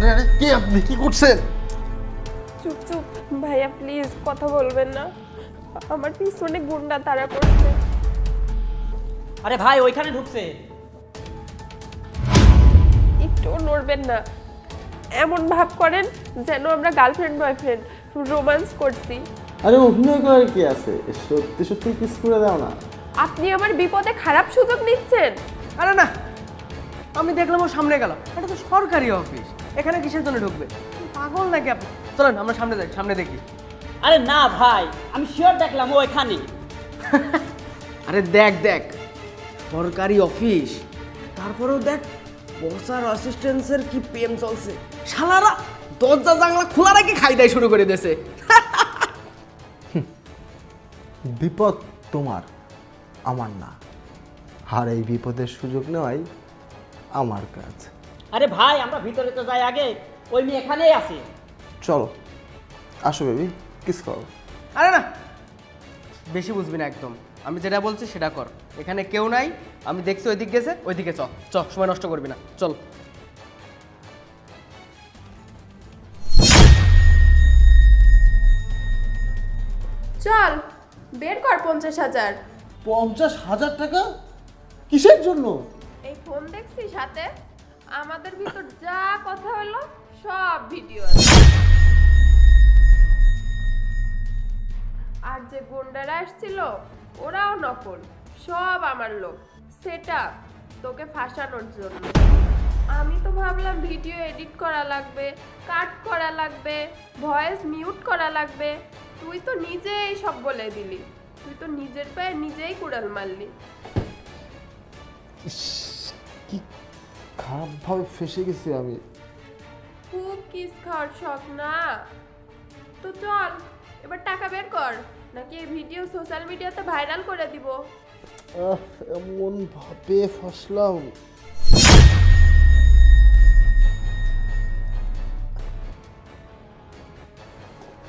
আরে আরে কে আপনি, কি করছেন? চুপ চুপ ভাইয়া প্লিজ কথা বলবেন না, আমার পিছনে গুন্ডা তাড়া করছে। আরে ভাই ওইখানে ঢুকছে। একটু নড়বেন না, এমন ভাব করেন যেন আমরা গার্লফ্রেন্ড বয়ফ্রেন্ড রোম্যান্স করছি। আরে অভিনয় করার কি আছে, সত্যি সত্যি কিস করে দাও না। আপনি আমার বিপদে খারাপ সুযোগ নিচ্ছেন। আরে না, আমি দেখলাম ও সামনে গেল, এটা তো সরকারি অফিস, এখানে কিসের জন্য ঢুকবে? পাগল নাকি আপনি? চলেন আমরা সামনে যাই, সামনে দেখি। আরে না ভাই, আমি শিওর দেখলাম ও এখানে। আরে দেখ দেখ, সরকারি অফিস, তারপরেও দেখ বসার অ্যাসিস্ট্যান্সের কি প্রেম চলছে। শালারা দরজা জানলা খোলা রেখে খাই দাই শুরু করে দিয়েছে। বিপদ তোমার, আমার না। আর এই বিপদের সুযোগ নেওয়াই আমার কাজ। আরে ভাই আমরা ভিতরে তো যাই আগে, ওই মেয়ে এখানেই আছে। চলো আসো বেবি, কিস করো। আরে না, বেশি বুঝবি না একদম, আমি যেটা বলছি সেটা কর। এখানে কেউ নাই, আমি দেখছি ওইদিক গেছে, ওইদিকে চ চ, সময় নষ্ট করবি না, চল। চল বের কর 50,000। 50,000 টাকা কিসের জন্য? এই ফোন দেখছিস সাথে, আমাদের ভিতর যা কথা হলো সব ভিডিও আছে। আর যে গুন্ডারা আসছিল ওরাও নকল, সব আমার লোক, সেটা তোকে ফাঁসানোর জন্য। আমি তো ভাবলাম ভিডিও এডিট করা লাগবে, কাট করা লাগবে, ভয়েস মিউট করা লাগবে, তুই তো নিজেই সব বলে দিলি। তুই তো নিজের পায়ে নিজেই কুড়াল মারলি। কি খারাপভাবে ফেসে গেছি আমি। খুব কিস খাওয়ার শখ না তো, চল এবার টাকা বের কর, নাকি এই ভিডিও সোশ্যাল মিডিয়াতে ভাইরাল করে দিব। এমন ভাবে ফসলাম।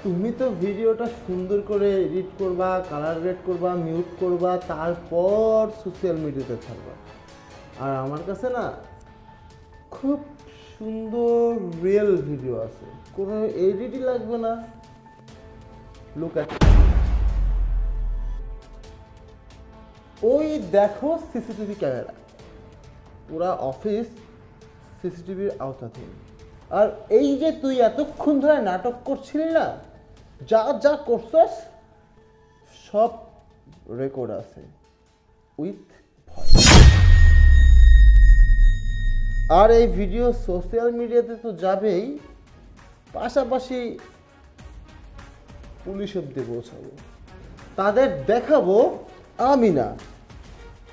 তুমি তো ভিডিওটা সুন্দর করে এডিট করবা, কালার গ্রেড করবা, মিউট করবা, তারপর সোশ্যাল মিডিয়াতে ছাড়বা। আর আমার কাছে না খুব সুন্দর রিয়েল ভিডিও আছে, কোনো এডিটই লাগবে না। লুক এট, ওই দেখো সিসিটিভি ক্যামেরা, পুরা অফিস সিসিটিভির আওতাধীন। আর এই যে তুই এতক্ষণ ধরে নাটক করছিলি না, যা যা করছস সব রেকর্ড আছে উইথ ভয়েস। আর এই ভিডিও সোশ্যাল মিডিয়াতে তো যাবেই, পাশাপাশি পুলিশ অব্দি পৌঁছাবো। তাদের দেখাবো আমি না,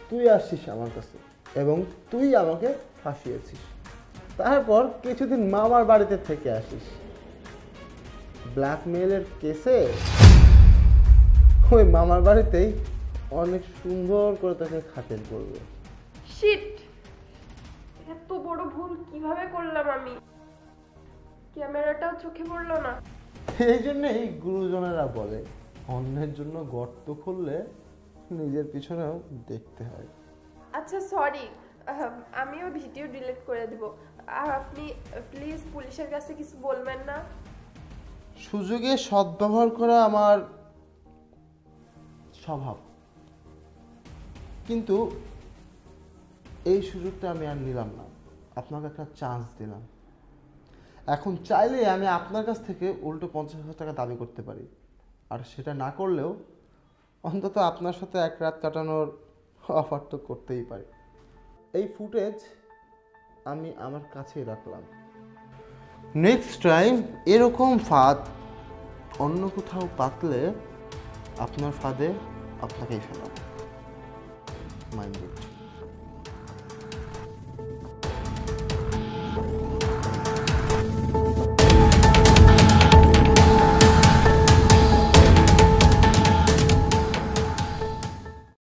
তুই আসছিস আমার কাছে এবং তুই আমাকে ফাঁসিয়েছিস। তারপর কিছুদিন মামার বাড়িতে থেকে আসিস, ব্ল্যাকমেইলের কেসে ওই মামার বাড়িতেই অনেক সুন্দর করে তাকে খাতির করবে। শিট, এত বড় ভুল কিভাবে করলাম আমি, ক্যামেরাটাও চোখে পড়লো না। এই জন্যই গুরুজনেরা বলে অন্যের জন্য গর্ত খুললে নিজের পিছনেও দেখতে হয়। আচ্ছা সরি, আমিও ভিডিও ডিলিট করে দেব। আর আপনি প্লিজ পুলিশের কাছে কিছু বলবেন না। সুযোগে সদ্ব্যবহার করা আমার স্বভাব, কিন্তু এই সুযোগটা আমি আর নিলাম না, আপনাকে একটা চান্স দিলাম। এখন চাইলে আমি আপনার কাছ থেকে উল্টো 50,000 টাকা দাবি করতে পারি, আর সেটা না করলেও অন্তত আপনার সাথে এক রাত কাটানোর অফার তো করতেই পারি। এই ফুটেজ আমি আমার কাছেই রাখলাম, নেক্সট টাইম এরকম ফাঁদ অন্য কোথাও পাতলে আপনার ফাঁদে আপনাকেই ফেলাম। মাইন্ড ইট।